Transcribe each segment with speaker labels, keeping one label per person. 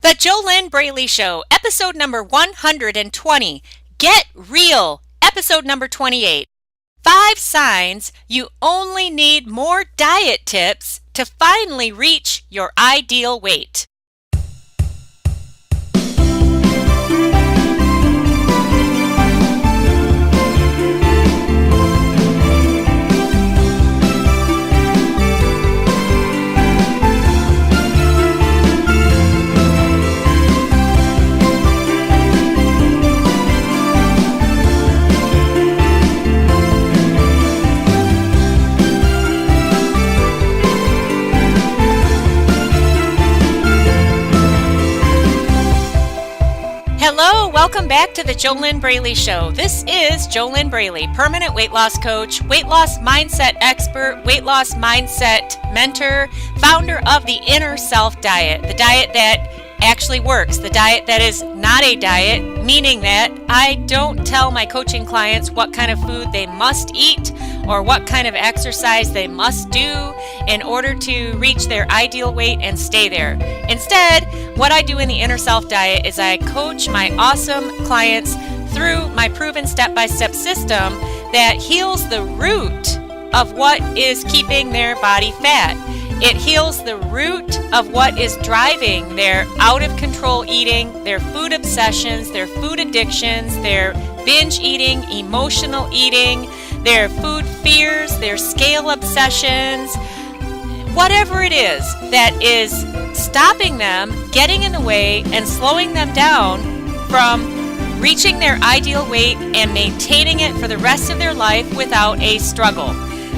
Speaker 1: The JoLynn Braley Show, episode number 120. Get Real, episode number 28. 5 signs you only need more diet tips to finally reach your ideal weight. Hello, welcome back to the JoLynn Braley Show. This is JoLynn Braley, permanent weight loss coach, weight loss mindset expert, weight loss mindset mentor, founder of the Inner Self Diet, the diet that actually works, the diet that is not a diet, meaning that I don't tell my coaching clients what kind of food they must eat or what kind of exercise they must do in order to reach their ideal weight and stay there. Instead, what I do in the Inner Self Diet is I coach my awesome clients through my proven step-by-step system that heals the root of what is keeping their body fat. It heals the root of what is driving their out-of-control eating, their food obsessions, their food addictions, their binge eating, emotional eating, their food fears, their scale obsessions, whatever it is that is stopping them, getting in the way, and slowing them down from reaching their ideal weight and maintaining it for the rest of their life without a struggle.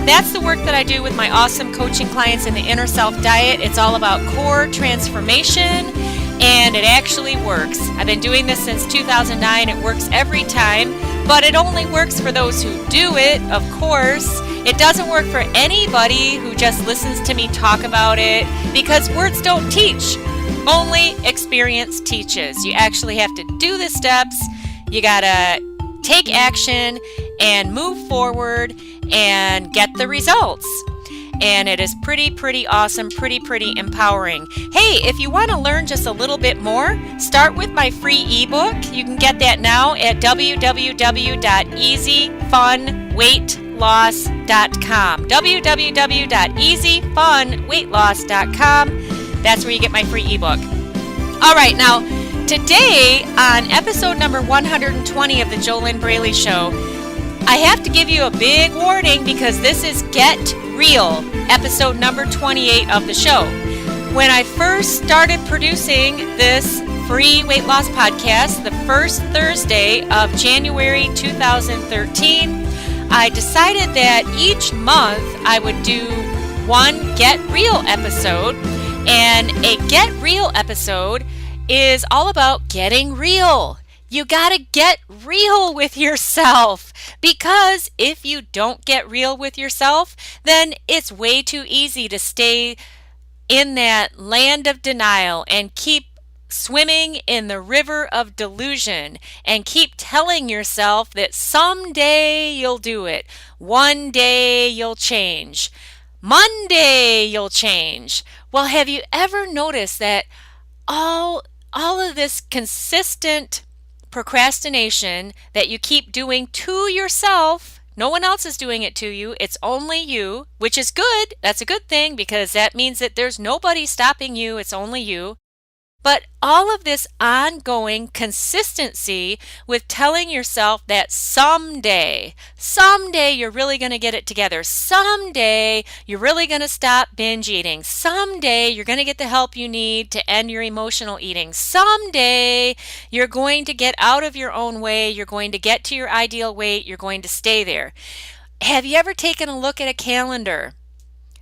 Speaker 1: That's the work that I do with my awesome coaching clients in the Inner Self Diet. It's all about core transformation, and it actually works. I've been doing this since 2009. It works every time, but it only works for those who do it, of course. It doesn't work for anybody who just listens to me talk about it, because words don't teach. Only experience teaches. You actually have to do the steps. You gotta take action and move forward and get the results. And it is pretty awesome, pretty empowering. Hey, if you want to learn just a little bit more, start with my free ebook. You can get that now at www.easyfunweightloss.com. www.easyfunweightloss.com. That's where you get my free ebook. All right, now today on episode number 120 of the JoLynn Braley Show, I have to give you a big warning because this is Get Real, episode number 28 of the show. When I first started producing this free weight loss podcast, the first Thursday of January 2013, I decided that each month I would do one Get Real episode, and a Get Real episode is all about getting real. You gotta get real with yourself, because if you don't get real with yourself, then it's way too easy to stay in that land of denial and keep swimming in the river of delusion and keep telling yourself that someday you'll do it, one day you'll change, Monday you'll change. Well, have you ever noticed that all of this consistent procrastination that you keep doing to yourself, no one else is doing it to you, it's only you, which is good. That's a good thing, because that means that there's nobody stopping you, it's only you. But all of this ongoing consistency with telling yourself that someday you're really going to get it together. Someday you're really going to stop binge eating. Someday you're going to get the help you need to end your emotional eating. Someday you're going to get out of your own way. You're going to get to your ideal weight. You're going to stay there. Have you ever taken a look at a calendar?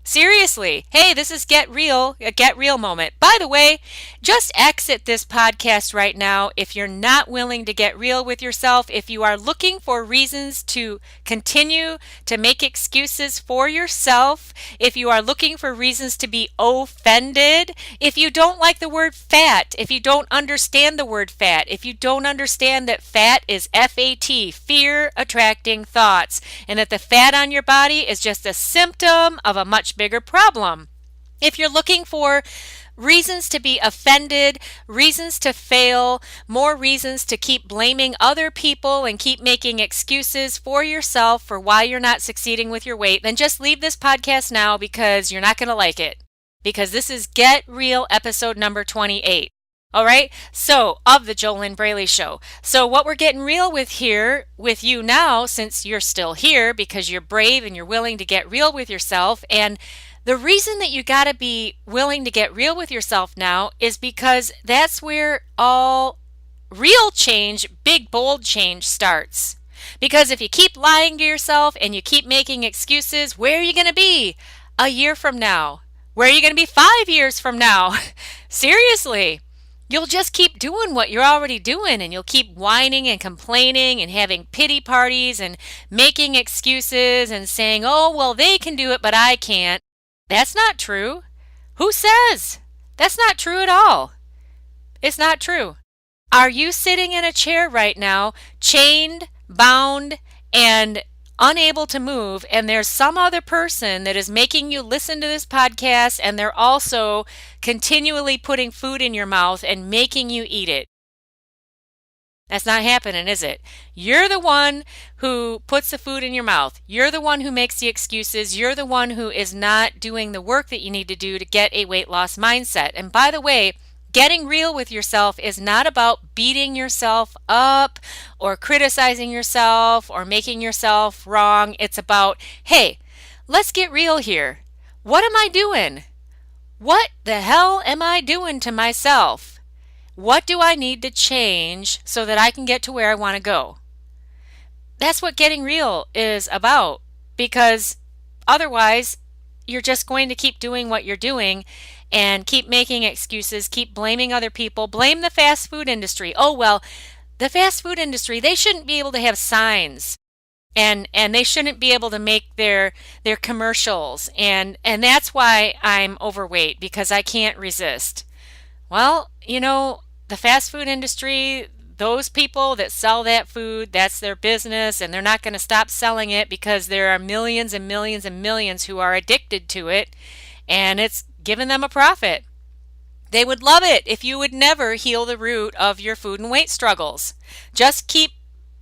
Speaker 1: Seriously, hey, this is Get Real, a Get Real moment. By the way, just exit this podcast right now if you're not willing to get real with yourself, if you are looking for reasons to continue to make excuses for yourself, if you are looking for reasons to be offended, if you don't like the word fat, if you don't understand the word fat, if you don't understand that fat is FAT, fear attracting thoughts, and that the fat on your body is just a symptom of a much bigger problem. If you're looking for reasons to be offended, reasons to fail, more reasons to keep blaming other people and keep making excuses for yourself for why you're not succeeding with your weight, then just leave this podcast now because you're not going to like it. Because this is Get Real episode number 28. All right, so of the JoLynn Braley Show. So what we're getting real with here with you now, since you're still here because you're brave and you're willing to get real with yourself. And the reason that you got to be willing to get real with yourself now is because that's where all real change, big, bold change starts. Because if you keep lying to yourself and you keep making excuses, where are you going to be a year from now? Where are you going to be 5 years from now? Seriously. You'll just keep doing what you're already doing, and you'll keep whining and complaining and having pity parties and making excuses and saying, oh, well, they can do it, but I can't. That's not true. Who says? That's not true at all. It's not true. Are you sitting in a chair right now, chained, bound, and unable to move, and there's some other person that is making you listen to this podcast, and they're also continually putting food in your mouth and making you eat it? That's not happening, is it? You're the one who puts the food in your mouth. You're the one who makes the excuses. You're the one who is not doing the work that you need to do to get a weight loss mindset. And by the way, getting real with yourself is not about beating yourself up or criticizing yourself or making yourself wrong. It's about, hey, let's get real here. What am I doing? What the hell am I doing to myself? What do I need to change so that I can get to where I want to go? That's what getting real is about, because otherwise you're just going to keep doing what you're doing and keep making excuses, keep blaming other people, blame the fast food industry. Oh, well, the fast food industry, they shouldn't be able to have signs, and they shouldn't be able to make their commercials, and that's why I'm overweight, because I can't resist. Well, the fast food industry, those people that sell that food, that's their business, and they're not going to stop selling it because there are millions and millions and millions who are addicted to it, and it's giving them a profit. They would love it if you would never heal the root of your food and weight struggles. Just keep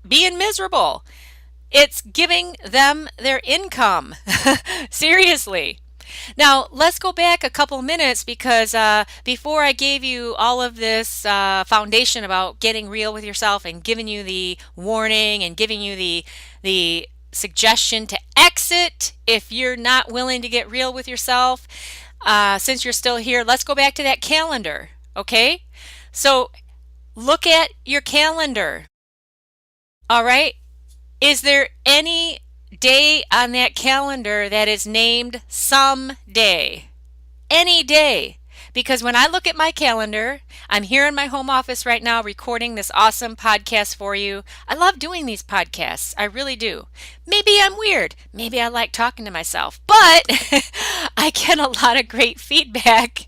Speaker 1: being miserable. It's giving them their income. Seriously. Now, let's go back a couple minutes, because before I gave you all of this foundation about getting real with yourself and giving you the warning and giving you the suggestion to exit if you're not willing to get real with yourself, since you're still here, let's go back to that calendar, okay? So look at your calendar, all right? Is there any day on that calendar that is named someday? Any day. Because when I look at my calendar, I'm here in my home office right now recording this awesome podcast for you. I love doing these podcasts. I really do. Maybe I'm weird. Maybe I like talking to myself. But I get a lot of great feedback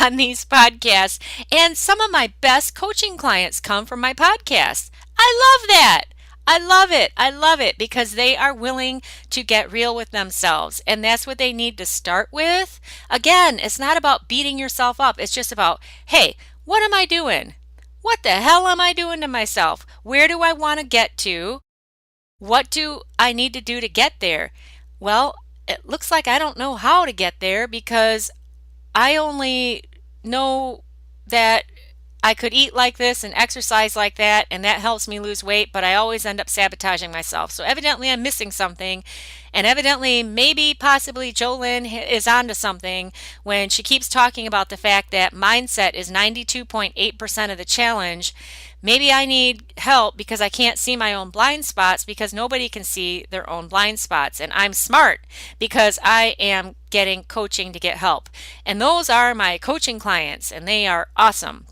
Speaker 1: on these podcasts. And some of my best coaching clients come from my podcast. I love that. I love it. I love it, because they are willing to get real with themselves. And that's what they need to start with. Again, it's not about beating yourself up. It's just about, hey, what am I doing? What the hell am I doing to myself? Where do I want to get to? What do I need to do to get there? Well, it looks like I don't know how to get there, because I only know that I could eat like this and exercise like that, and that helps me lose weight, but I always end up sabotaging myself. So evidently I'm missing something, and evidently maybe possibly JoLynn is onto something when she keeps talking about the fact that mindset is 92.8% of the challenge. Maybe I need help because I can't see my own blind spots, because nobody can see their own blind spots. And I'm smart because I am getting coaching to get help. And those are my coaching clients, and they are awesome.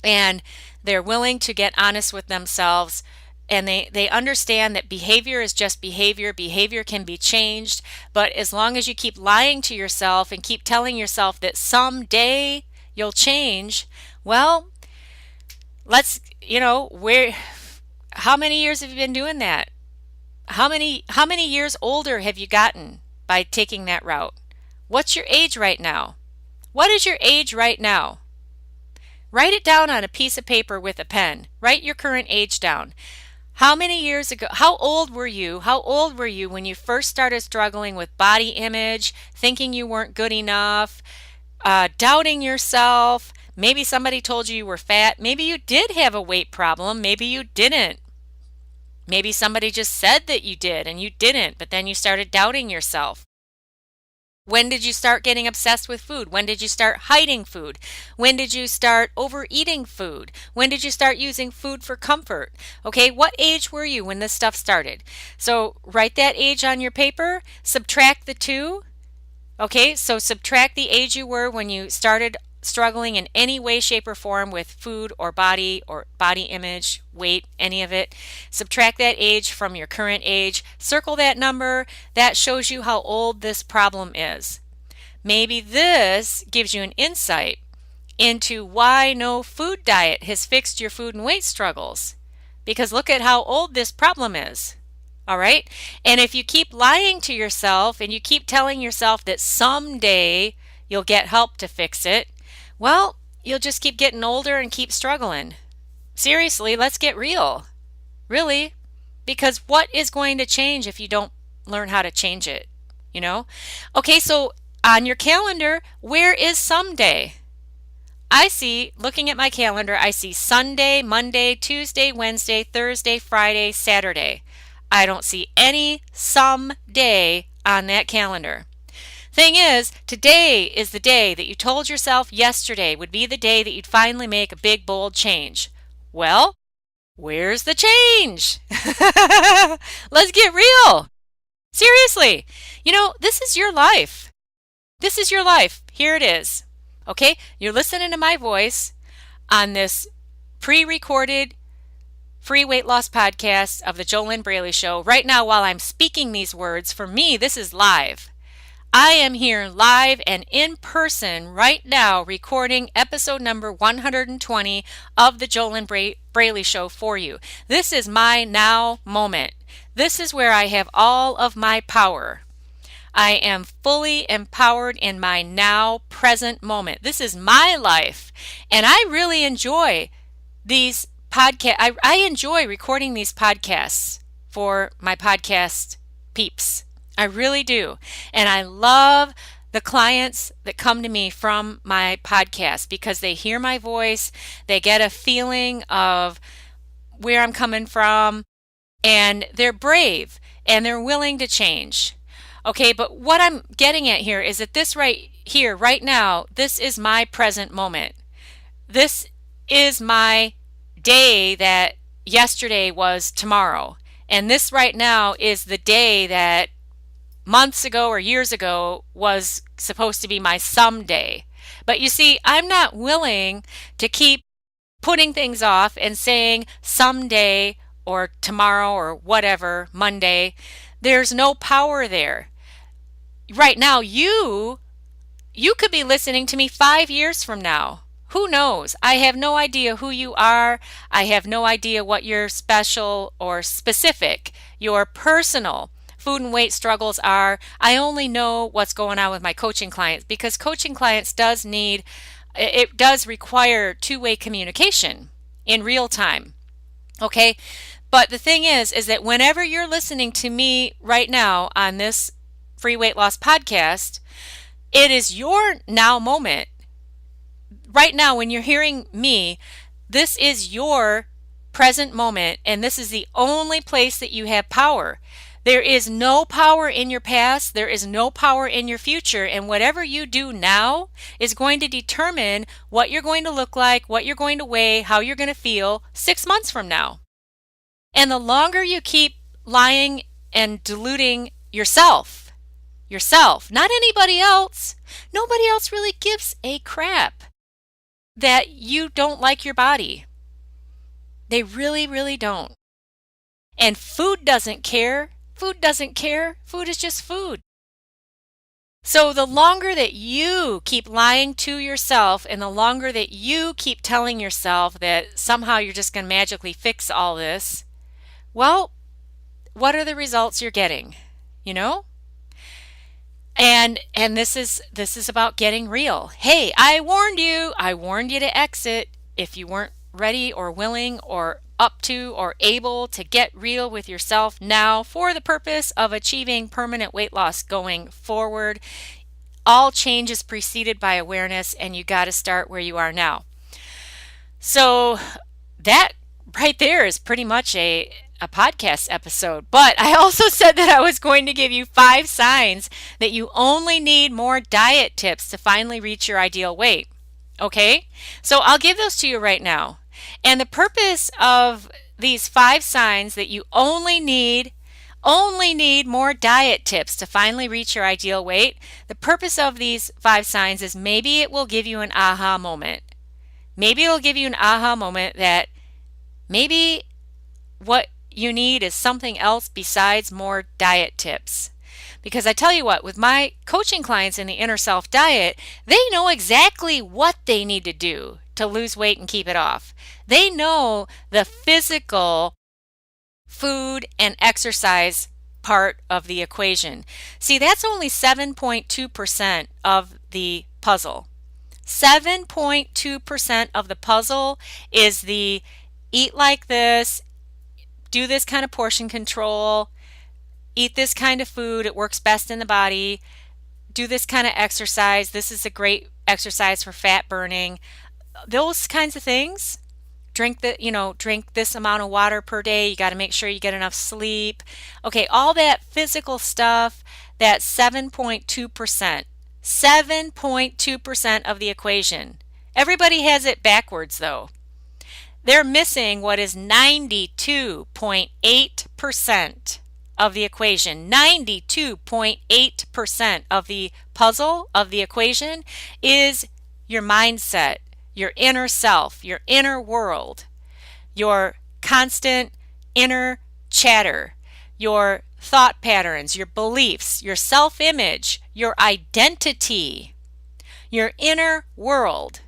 Speaker 1: And they're willing to get honest with themselves, and they understand that behavior is just behavior. Behavior can be changed, but as long as you keep lying to yourself and keep telling yourself that someday you'll change, well, how many years have you been doing that? How many years older have you gotten by taking that route? What's your age right now? What is your age right now? Write it down on a piece of paper with a pen. Write your current age down. How many years ago, how old were you? How old were you when you first started struggling with body image, thinking you weren't good enough, doubting yourself? Maybe somebody told you were fat. Maybe you did have a weight problem. Maybe you didn't. Maybe somebody just said that you did and you didn't, but then you started doubting yourself. When did you start getting obsessed with food? When did you start hiding food? When did you start overeating food? When did you start using food for comfort? Okay, what age were you when this stuff started? So write that age on your paper, subtract the two. Okay, so subtract the age you were when you started struggling in any way, shape, or form with food or body image, weight, any of it. Subtract that age from your current age. Circle that number. That shows you how old this problem is. Maybe this gives you an insight into why no food diet has fixed your food and weight struggles. Because look at how old this problem is. All right? And if you keep lying to yourself and you keep telling yourself that someday you'll get help to fix it, well, you'll just keep getting older and keep struggling. Seriously, let's get real. Really? Because what is going to change if you don't learn how to change it? You know? Okay, so on your calendar, where is someday? I see, looking at my calendar, I see Sunday, Monday, Tuesday, Wednesday, Thursday, Friday, Saturday. I don't see any someday on that calendar. Thing is, today is the day that you told yourself yesterday would be the day that you'd finally make a big, bold change. Well, where's the change? Let's get real. Seriously, this is your life. This is your life. Here it is. Okay, you're listening to my voice on this pre-recorded free weight loss podcast of the JoLynn Braley Show. Right now, while I'm speaking these words, for me, this is live. I am here live and in person right now recording episode number 120 of the JoLynn Braley Show for you. This is my now moment. This is where I have all of my power. I am fully empowered in my now present moment. This is my life. And I really enjoy these podcasts. I enjoy recording these podcasts for my podcast peeps. I really do. And I love the clients that come to me from my podcast because they hear my voice, they get a feeling of where I'm coming from, and they're brave and they're willing to change. Okay, but what I'm getting at here is that this right here, right now, this is my present moment. This is my day that yesterday was tomorrow. And this right now is the day that months ago or years ago was supposed to be my someday. But you see, I'm not willing to keep putting things off and saying someday or tomorrow or whatever, Monday. There's no power there. Right now, you could be listening to me 5 years from now. Who knows? I have no idea who you are. I have no idea what your special or specific, your personal food and weight struggles are. I only know what's going on with my coaching clients because coaching clients does require two-way communication in real time. Okay? But the thing is that whenever you're listening to me right now on this free weight loss podcast, it is your now moment. Right now, when you're hearing me, this is your present moment, and this is the only place that you have power. There is no power in your past. There is no power in your future. And whatever you do now is going to determine what you're going to look like, what you're going to weigh, how you're going to feel 6 months from now. And the longer you keep lying and deluding yourself, not anybody else, nobody else really gives a crap that you don't like your body. They really, really don't. And food doesn't care. Food doesn't care. Food is just food. So the longer that you keep lying to yourself and the longer that you keep telling yourself that somehow you're just going to magically fix all this, well, what are the results you're getting? And this is about getting real. Hey, I warned you. I warned you to exit if you weren't ready or willing or up to or able to get real with yourself now for the purpose of achieving permanent weight loss going forward. All change is preceded by awareness, and you got to start where you are now. So that right there is pretty much a podcast episode. But I also said that I was going to give you 5 signs that you only need more diet tips to finally reach your ideal weight. Okay? So I'll give those to you right now. And the purpose of these 5 signs that you only need more diet tips to finally reach your ideal weight, the purpose of these 5 signs is maybe it will give you an aha moment. Maybe it'll give you an aha moment that maybe what you need is something else besides more diet tips. Because I tell you what, with my coaching clients in the Inner Self Diet, they know exactly what they need to do to lose weight and keep it off. They know the physical food and exercise part of the equation. See, that's only 7.2% of the puzzle. 7.2% of the puzzle is the eat like this, do this kind of portion control, eat this kind of food, it works best in the body, do this kind of exercise, this is a great exercise for fat burning. Those kinds of things. Drink this amount of water per day. You got to make sure you get enough sleep. Okay, all that physical stuff, that's 7.2%. 7.2% of the equation. Everybody has it backwards though. They're missing what is 92.8% of the equation. 92.8% of the puzzle of the equation is your mindset, your inner self, your inner world, your constant inner chatter, your thought patterns, your beliefs, your self-image, your identity, your inner world,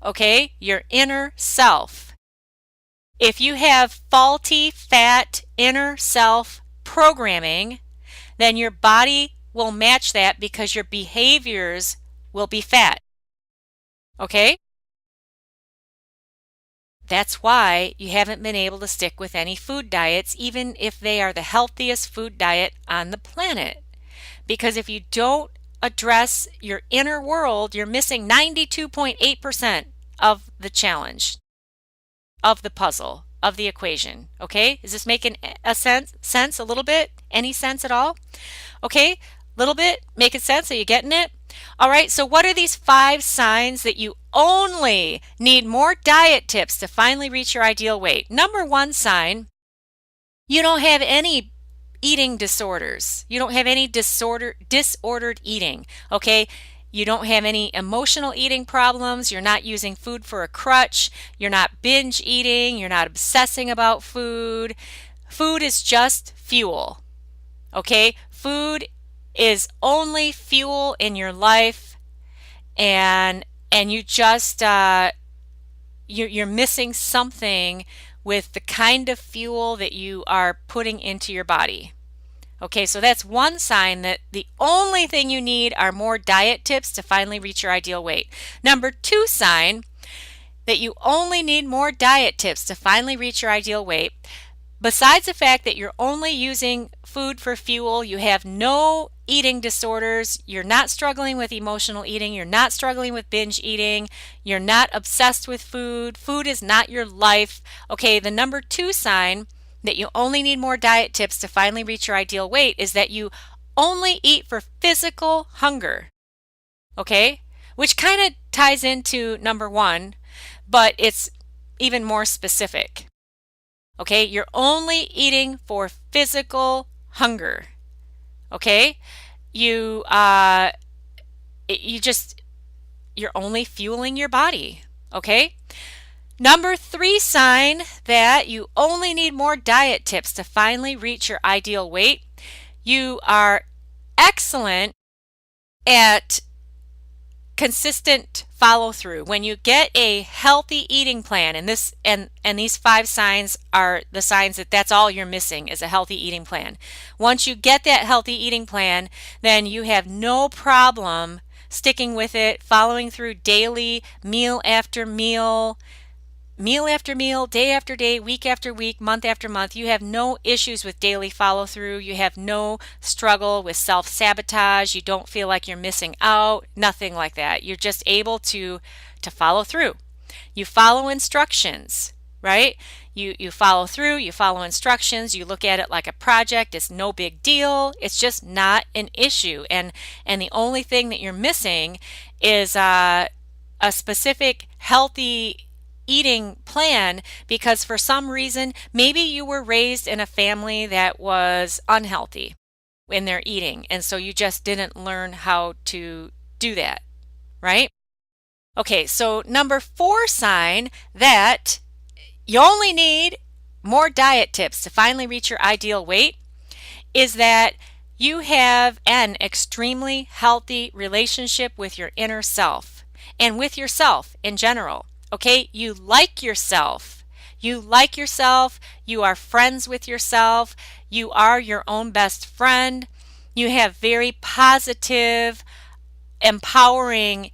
Speaker 1: okay? Your inner self. If you have faulty, fat, inner self programming, then your body will match that because your behaviors will be fat, okay? That's why you haven't been able to stick with any food diets, even if they are the healthiest food diet on the planet. Because if you don't address your inner world, you're missing 92.8% of the challenge, of the puzzle, of the equation. Okay? Is this making a sense a little bit? Any sense at all? Okay? Little bit? Making sense? Are you getting it? All right, so what are these 5 signs that you only need more diet tips to finally reach your ideal weight? Number 1 sign, you don't have any eating disorders. You don't have any disordered eating, okay? You don't have any emotional eating problems. You're not using food for a crutch. You're not binge eating. You're not obsessing about food. Food is just fuel, okay? Food is only fuel in your life, and you just you're missing something with the kind of fuel that you are putting into your body. Okay, so that's 1 sign that the only thing you need are more diet tips to finally reach your ideal weight. Number 2 sign that you only need more diet tips to finally reach your ideal weight. Besides the fact that you're only using food for fuel, you have no eating disorders, you're not struggling with emotional eating, you're not struggling with binge eating, you're not obsessed with food, food is not your life. Okay, the number 2 sign that you only need more diet tips to finally reach your ideal weight is that you only eat for physical hunger. Okay, which kind of ties into number 1, but it's even more specific. Okay, you're only eating for physical hunger. Okay, you're only fueling your body. Okay. Number 3 sign that you only need more diet tips to finally reach your ideal weight. You are excellent at consistent follow through. When you get a healthy eating plan, and these 5 signs are the signs that that's all you're missing is a healthy eating plan. Once you get that healthy eating plan, then you have no problem sticking with it, following through daily, meal after meal, meal after meal, day after day, week after week, month after month. You have no issues with daily follow through. You have no struggle with self-sabotage. You don't feel like you're missing out, nothing like that. You're just able to follow through. You follow instructions, right? You follow through, you follow instructions, you look at it like a project. It's no big deal. It's just not an issue. And the only thing that you're missing is a specific healthy eating plan, because for some reason, maybe you were raised in a family that was unhealthy in their eating, and so you just didn't learn how to do that, right? Okay, so number 4 sign that you only need more diet tips to finally reach your ideal weight is that you have an extremely healthy relationship with your inner self and with yourself in general. Okay, you like yourself. You like yourself. You are friends with yourself. You are your own best friend. You have very positive, empowering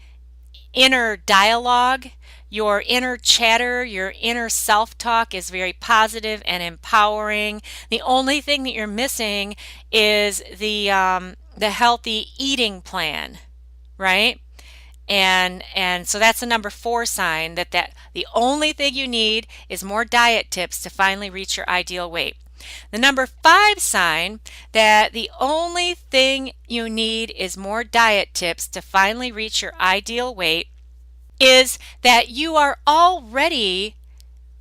Speaker 1: inner dialogue. Your inner chatter, your inner self-talk is very positive and empowering. The only thing that you're missing is the healthy eating plan, right? And so that's the number 4 sign that the only thing you need is more diet tips to finally reach your ideal weight. The number 5 sign that the only thing you need is more diet tips to finally reach your ideal weight is that you are already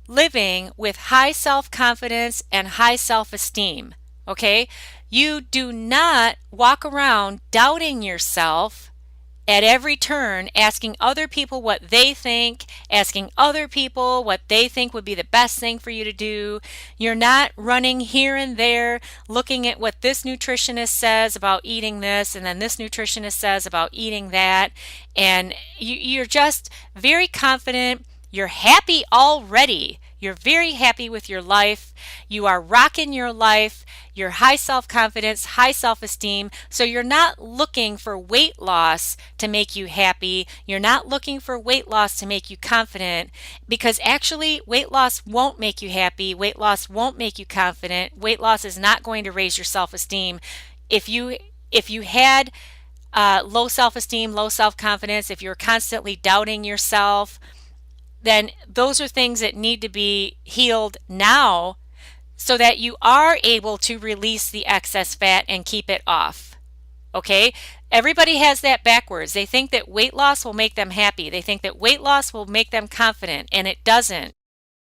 Speaker 1: living with high self-confidence and high self-esteem. Okay? You do not walk around doubting yourself at every turn, asking other people what they think, asking other people what they think would be the best thing for you to do. You're not running here and there, looking at what this nutritionist says about eating this, and then this nutritionist says about eating that. And you're just very confident. You're happy already. You're very happy with your life. You are rocking your life. You're high self-confidence, high self-esteem. So you're not looking for weight loss to make you happy. You're not looking for weight loss to make you confident, because actually weight loss won't make you happy. Weight loss won't make you confident. Weight loss is not going to raise your self-esteem. If you had low self-esteem, low self-confidence, if you're constantly doubting yourself, then those are things that need to be healed now so that you are able to release the excess fat and keep it off. Okay? Everybody has that backwards. They think that weight loss will make them happy. They think that weight loss will make them confident, and it doesn't.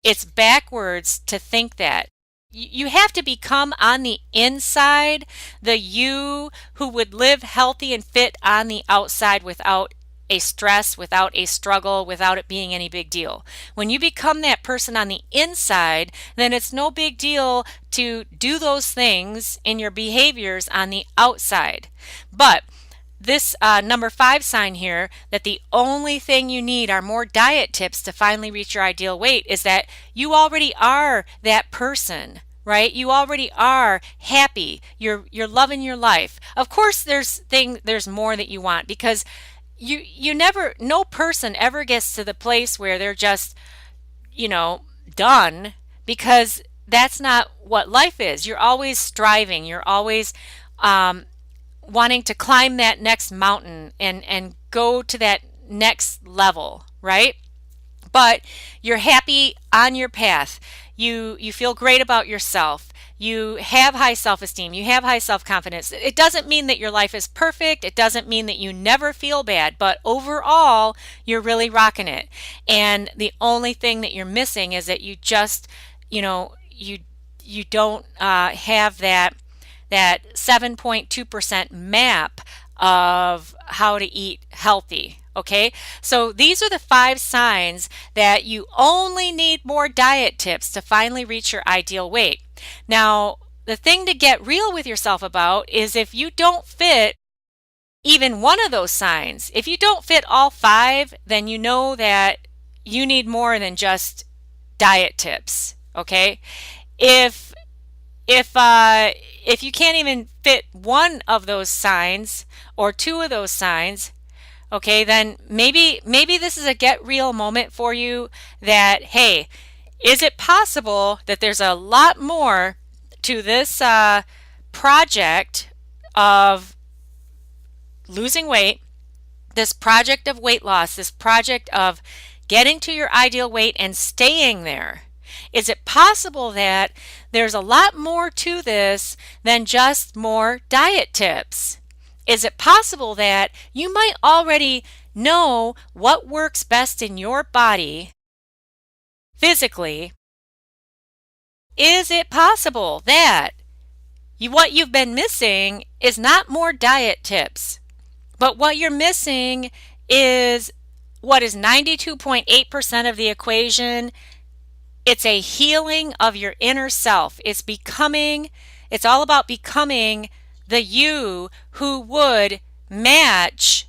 Speaker 1: It's backwards to think that. You have to become on the inside the you who would live healthy and fit on the outside without a stress, without a struggle, without it being any big deal. When you become that person on the inside, then it's no big deal to do those things in your behaviors on the outside. But this number 5 sign here, that the only thing you need are more diet tips to finally reach your ideal weight, is that you already are that person. Right? You already are happy. You're loving your life. Of course, there's more that you want, because no person ever gets to the place where they're just, done, because that's not what life is. You're always striving. You're always wanting to climb that next mountain and go to that next level, right? But you're happy on your path. You feel great about yourself. You have high self-esteem. You have high self-confidence. It doesn't mean that your life is perfect. It doesn't mean that you never feel bad. But overall, you're really rocking it. And the only thing that you're missing is that you just, you don't have that 7.2% map of how to eat healthy. Okay, so these are the 5 signs that you only need more diet tips to finally reach your ideal weight. Now, the thing to get real with yourself about is if you don't fit even one of those signs. If you don't fit all 5, then you know that you need more than just diet tips, okay? If you can't even fit one of those signs or 2 of those signs, okay, then maybe this is a get real moment for you that, hey, is it possible that there's a lot more to this project of losing weight, this project of weight loss, this project of getting to your ideal weight and staying there? Is it possible that there's a lot more to this than just more diet tips? Is it possible that you might already know what works best in your body physically? Is it possible that what you've been missing is not more diet tips, but what you're missing is what is 92.8% of the equation? It's a healing of your inner self. It's all about becoming the you who would match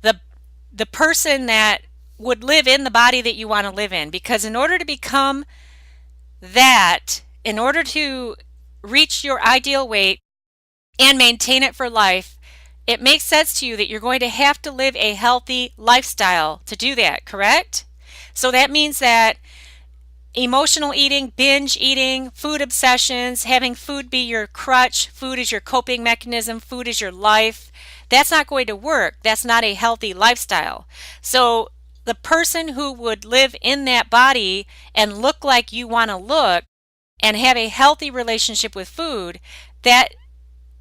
Speaker 1: the person that would live in the body that you want to live in. Because in order to become that, in order to reach your ideal weight and maintain it for life, it makes sense to you that you're going to have to live a healthy lifestyle to do that, correct? So that means that emotional eating, binge eating, food obsessions, having food be your crutch, food is your coping mechanism, food is your life, that's not going to work. That's not a healthy lifestyle. So the person who would live in that body and look like you want to look and have a healthy relationship with food, that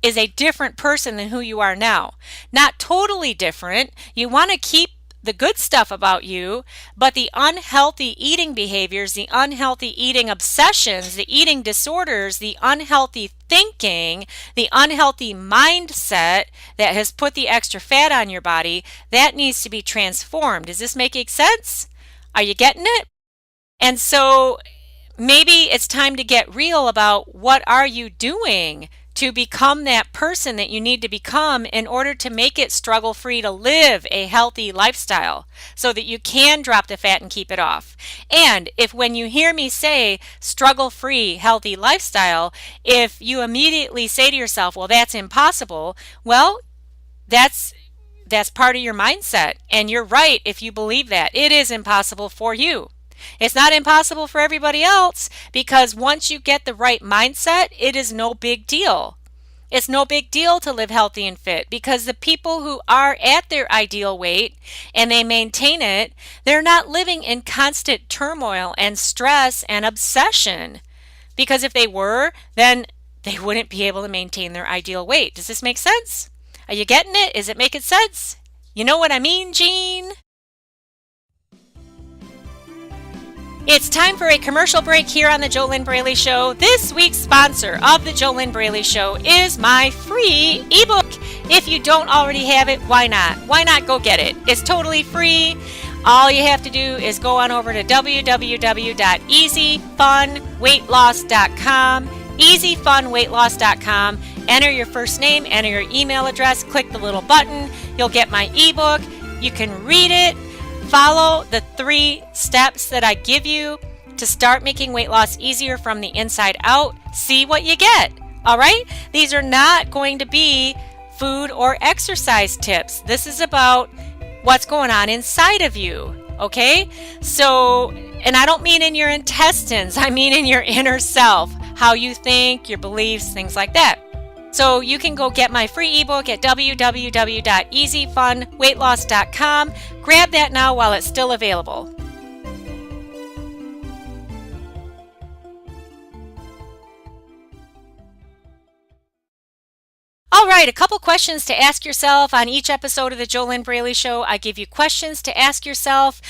Speaker 1: is a different person than who you are now. Not totally different. You want to keep the good stuff about you, but the unhealthy eating behaviors, the unhealthy eating obsessions, the eating disorders, the unhealthy thinking, the unhealthy mindset that has put the extra fat on your body, that needs to be transformed. Is this making sense? Are you getting it? And so maybe it's time to get real about what are you doing to become that person that you need to become in order to make it struggle-free to live a healthy lifestyle so that you can drop the fat and keep it off. And if when you hear me say struggle-free healthy lifestyle, if you immediately say to yourself, well, that's impossible, well, that's part of your mindset. And you're right if you believe that. It is impossible for you. It's not impossible for everybody else, because once you get the right mindset, it is no big deal. It's no big deal to live healthy and fit, because the people who are at their ideal weight and they maintain it, they're not living in constant turmoil and stress and obsession. Because if they were, then they wouldn't be able to maintain their ideal weight. Does this make sense? Are you getting it? Is it making sense? You know what I mean, Jean? It's time for a commercial break here on the JoLynn Braley Show. This week's sponsor of the JoLynn Braley Show is my free ebook. If you don't already have it, why not? Why not go get it? It's totally free. All you have to do is go on over to www.easyfunweightloss.com, easyfunweightloss.com, enter your first name, enter your email address, click the little button. You'll get my ebook. You can read it. Follow the 3 steps that I give you to start making weight loss easier from the inside out. See what you get. All right? These are not going to be food or exercise tips. This is about what's going on inside of you. Okay? So, and I don't mean in your intestines. I mean in your inner self. How you think, your beliefs, things like that. So you can go get my free ebook at www.easyfunweightloss.com. Grab that now while it's still available. All right, a couple questions to ask yourself on each episode of the JoLynn Braley Show. I give you questions to ask yourself.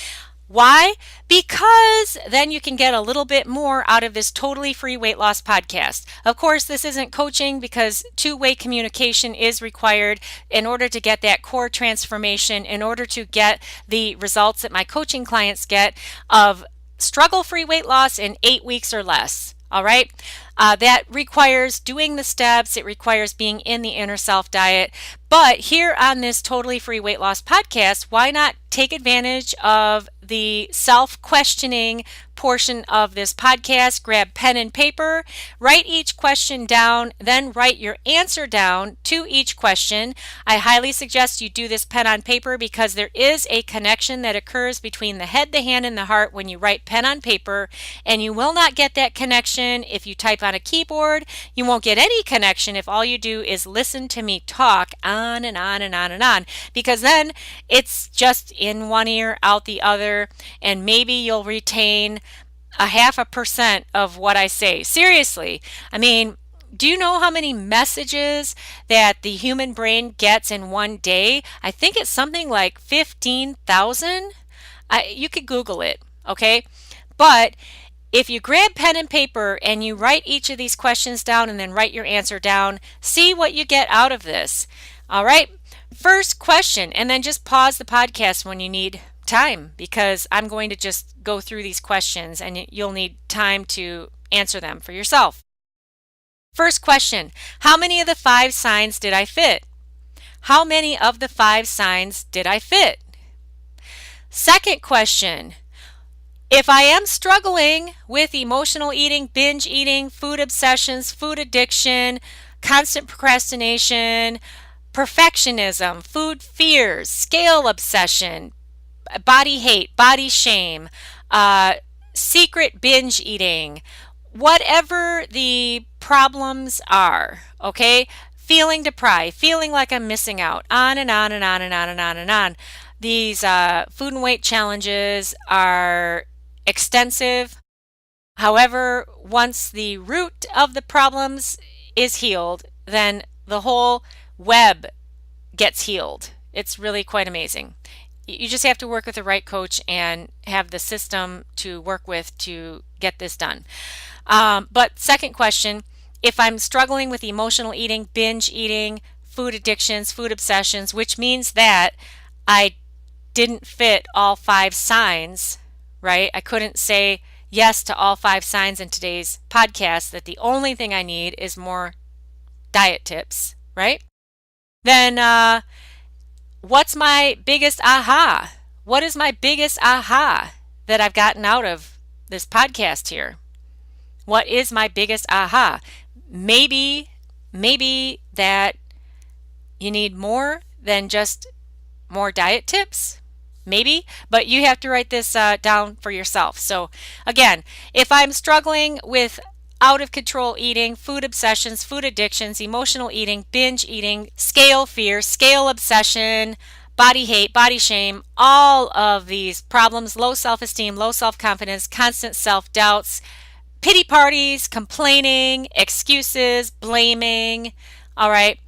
Speaker 1: Why? Because then you can get a little bit more out of this totally free weight loss podcast. Of course, this isn't coaching, because two-way communication is required in order to get that core transformation, in order to get the results that my coaching clients get of struggle-free weight loss in 8 weeks or less. All right. That requires doing the steps. It requires being in the Inner Self diet. But here on this totally free weight loss podcast, why not take advantage of the self-questioning portion of this podcast? Grab pen and paper, write each question down, then write your answer down to each question. I highly suggest you do this pen on paper because there is a connection that occurs between the head, the hand, and the heart when you write pen on paper, and you will not get that connection if you type on a keyboard. You won't get any connection if all you do is listen to me talk on and on and on and on, because then it's just in one ear, out the other, and maybe you'll retain 0.5% of what I say. Seriously, I mean, do you know how many messages that the human brain gets in one day? I think it's something like 15,000. You could Google it, okay? But if you grab pen and paper and you write each of these questions down and then write your answer down, see what you get out of this. All right? First question, and then just pause the podcast when you need time, because I'm going to just go through these questions and you'll need time to answer them for yourself. First question, how many of the 5 signs did I fit? How many of the 5 signs did I fit? Second question, if I am struggling with emotional eating, binge eating, food obsessions, food addiction, constant procrastination, perfectionism, food fears, scale obsession, body hate, body shame, secret binge eating, whatever the problems are, okay? Feeling deprived, feeling like I'm missing out, on and on and on and on and on and on. These food and weight challenges are extensive. However, once the root of the problems is healed, then the whole web gets healed. It's really quite amazing. You just have to work with the right coach and have the system to work with to get this done. But second question, if I'm struggling with emotional eating, binge eating, food addictions, food obsessions, which means that I didn't fit all 5 signs, right? I couldn't say yes to all 5 signs in today's podcast, that the only thing I need is more diet tips, right? Then what's my biggest aha? What is my biggest aha that I've gotten out of this podcast here? What is my biggest aha? Maybe that you need more than just more diet tips. Maybe, but you have to write this down for yourself. So again, if I'm struggling with out of control eating, food obsessions, food addictions, emotional eating, binge eating, scale fear, scale obsession, body hate, body shame, all of these problems, low self-esteem, low self-confidence, constant self-doubts, pity parties, complaining, excuses, blaming, all right,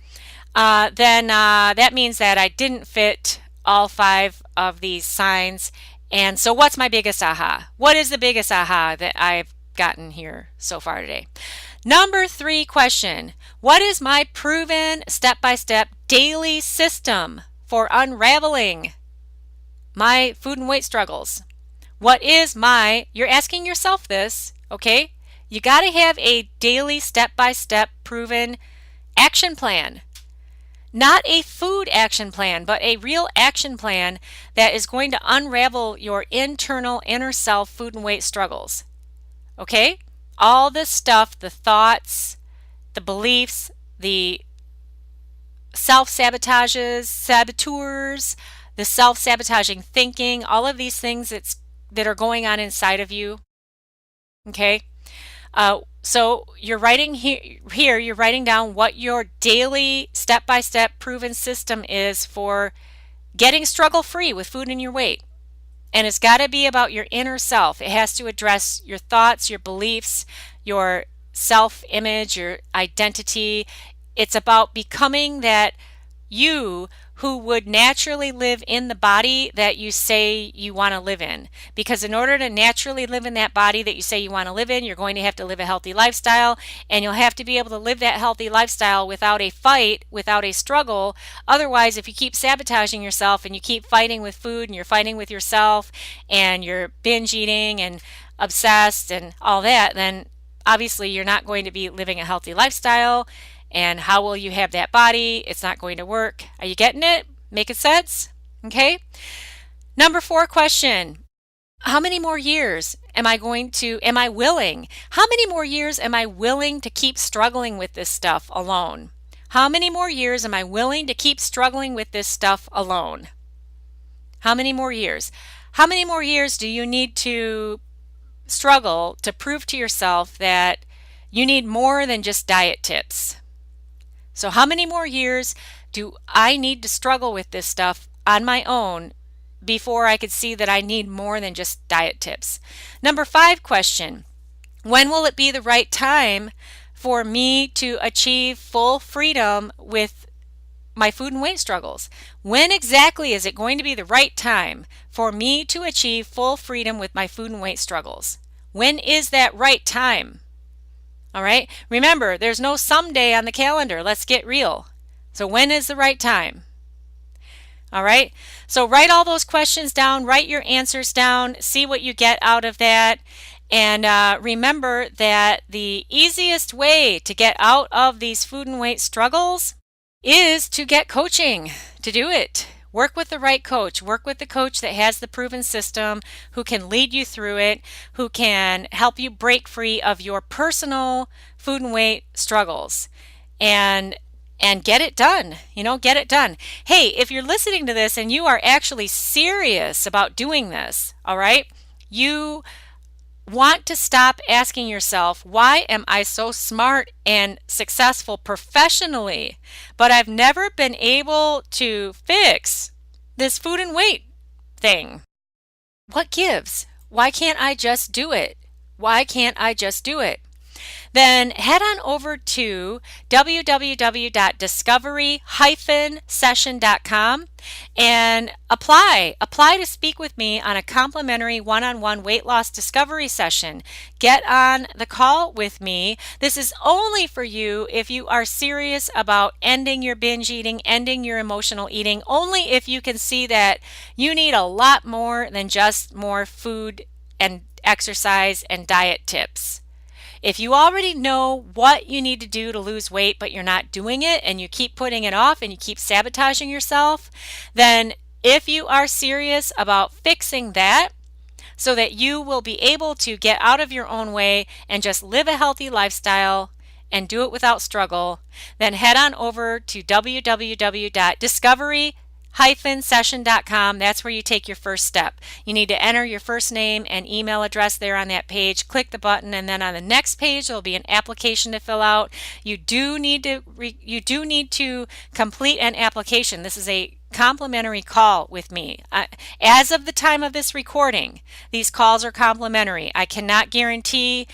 Speaker 1: then that means that I didn't fit all 5 of these signs. And so what's my biggest aha? What is the biggest aha that I've gotten here so far today? Number 3 question, what is my proven step-by-step daily system for unraveling my food and weight struggles? What is my, you're asking yourself this, okay? You got to have a daily step-by-step proven action plan. Not a food action plan, but a real action plan that is going to unravel your internal inner self food and weight struggles. Okay? All this stuff, the thoughts, the beliefs, the self-sabotages, saboteurs, the self-sabotaging thinking, all of these things that are going on inside of you. Okay? So you're writing here, you're writing down what your daily step-by-step proven system is for getting struggle-free with food and your weight. And it's got to be about your inner self. It has to address your thoughts, your beliefs, your self-image, your identity. It's about becoming that you who would naturally live in the body that you say you want to live in. Because in order to naturally live in that body that you say you want to live in, you're going to have to live a healthy lifestyle, and you'll have to be able to live that healthy lifestyle without a fight, without a struggle. Otherwise, if you keep sabotaging yourself and you keep fighting with food and you're fighting with yourself and you're binge eating and obsessed and all that, then obviously you're not going to be living a healthy lifestyle. And how will you have that body? It's not going to work. Are you getting it? Making sense? Okay. Number 4 question. How many more years am I willing? How many more years am I willing to keep struggling with this stuff alone? How many more years am I willing to keep struggling with this stuff alone? How many more years? How many more years do you need to struggle to prove to yourself that you need more than just diet tips? So how many more years do I need to struggle with this stuff on my own before I could see that I need more than just diet tips? Number 5 question. When will it be the right time for me to achieve full freedom with my food and weight struggles? When exactly is it going to be the right time for me to achieve full freedom with my food and weight struggles? When is that right time? All right. Remember, there's no someday on the calendar. Let's get real. So when is the right time? All right. So write all those questions down, write your answers down, see what you get out of that. And remember that the easiest way to get out of these food and weight struggles is to get coaching to do it. Work with the right coach. Work with the coach that has the proven system, who can lead you through it, who can help you break free of your personal food and weight struggles and get it done. Get it done. Hey, if you're listening to this and you are actually serious about doing this, all right, you want to stop asking yourself, why am I so smart and successful professionally, but I've never been able to fix this food and weight thing? What gives? Why can't I just do it? Why can't I just do it? Then head on over to www.discovery-session.com and apply to speak with me on a complimentary one-on-one weight loss discovery session. Get on the call with me. This is only for you if you are serious about ending your binge eating, ending your emotional eating, only if you can see that you need a lot more than just more food and exercise and diet tips. If you already know what you need to do to lose weight, but you're not doing it and you keep putting it off and you keep sabotaging yourself, then if you are serious about fixing that so that you will be able to get out of your own way and just live a healthy lifestyle and do it without struggle, then head on over to www.discovery-session.com. That's where you take your first step. You need to enter your first name and email address there on that page. Click the button, and then on the next page there'll be an application to fill out. You do need to complete an application. This is a complimentary call with me. As of the time of this recording, these calls are complimentary. I cannot guarantee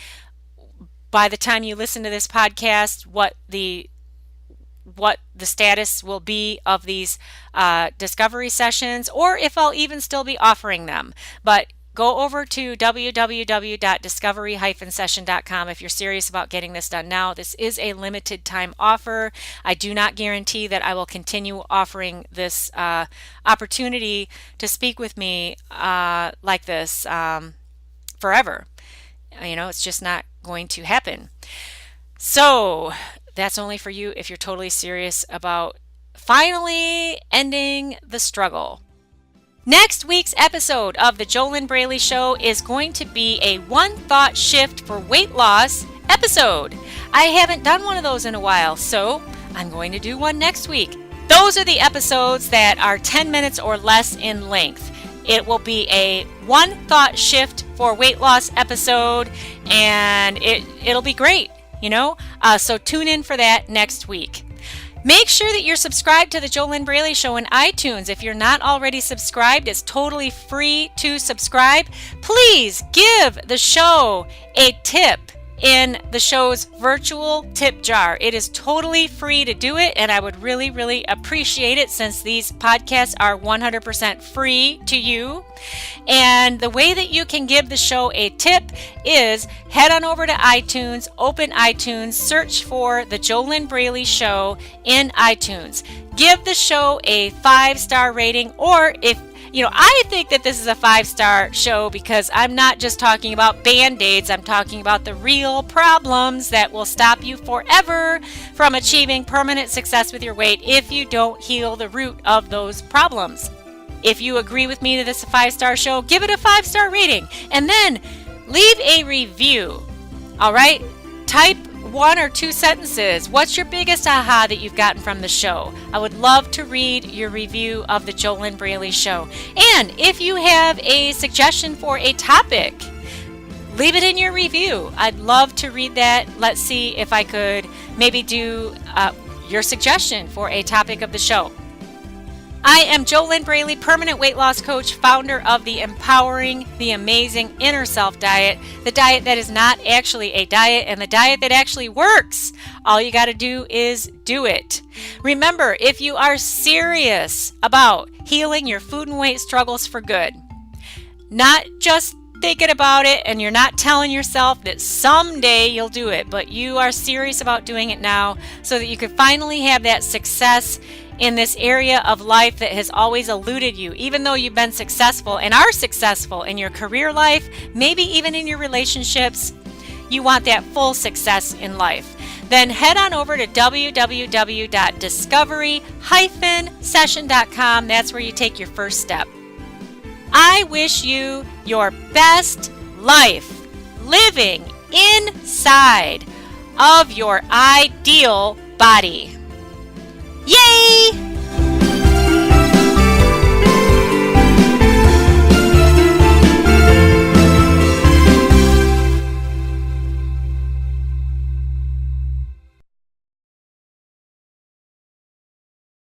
Speaker 1: by the time you listen to this podcast what the status will be of these discovery sessions, or if I'll even still be offering them. But go over to www.discovery-session.com if you're serious about getting this done now. This is a limited time offer. I do not guarantee that I will continue offering this opportunity to speak with me like this forever. It's just not going to happen. So that's only for you if you're totally serious about finally ending the struggle. Next week's episode of the JoLynn Braley Show is going to be a one thought shift for weight loss episode. I haven't done one of those in a while, so I'm going to do one next week. Those are the episodes that are 10 minutes or less in length. It will be a one thought shift for weight loss episode, and it'll be great. So tune in for that next week. Make sure that you're subscribed to the JoLynn Braley Show in iTunes. If you're not already subscribed, it's totally free to subscribe. Please give the show a tip in the show's virtual tip jar. It is totally free to do it, and I would really, really appreciate it since these podcasts are 100% free to you. And the way that you can give the show a tip is head on over to iTunes, open iTunes, search for the JoLynn Braley Show in iTunes. Give the show a 5-star rating, or I think that this is a 5-star show because I'm not just talking about band-aids. I'm talking about the real problems that will stop you forever from achieving permanent success with your weight if you don't heal the root of those problems. If you agree with me that this is a 5-star show, give it a 5-star rating and then leave a review. All right? Type 1 or 2 sentences. What's your biggest aha that you've gotten from the show? I would love to read your review of the JoLynn Braley Show. And if you have a suggestion for a topic, leave it in your review. I'd love to read that. Let's see if I could maybe do your suggestion for a topic of the show. I am JoLynn Braley, permanent weight loss coach, founder of the Empowering the Amazing Inner Self diet, the diet that is not actually a diet and the diet that actually works. All you got to do is do it. Remember, if you are serious about healing your food and weight struggles for good, not just thinking about it and you're not telling yourself that someday you'll do it, but you are serious about doing it now so that you can finally have that success in this area of life that has always eluded you, even though you've been successful and are successful in your career life, maybe even in your relationships, you want that full success in life. Then head on over to www.discovery-session.com. That's where you take your first step. I wish you your best life living inside of your ideal body.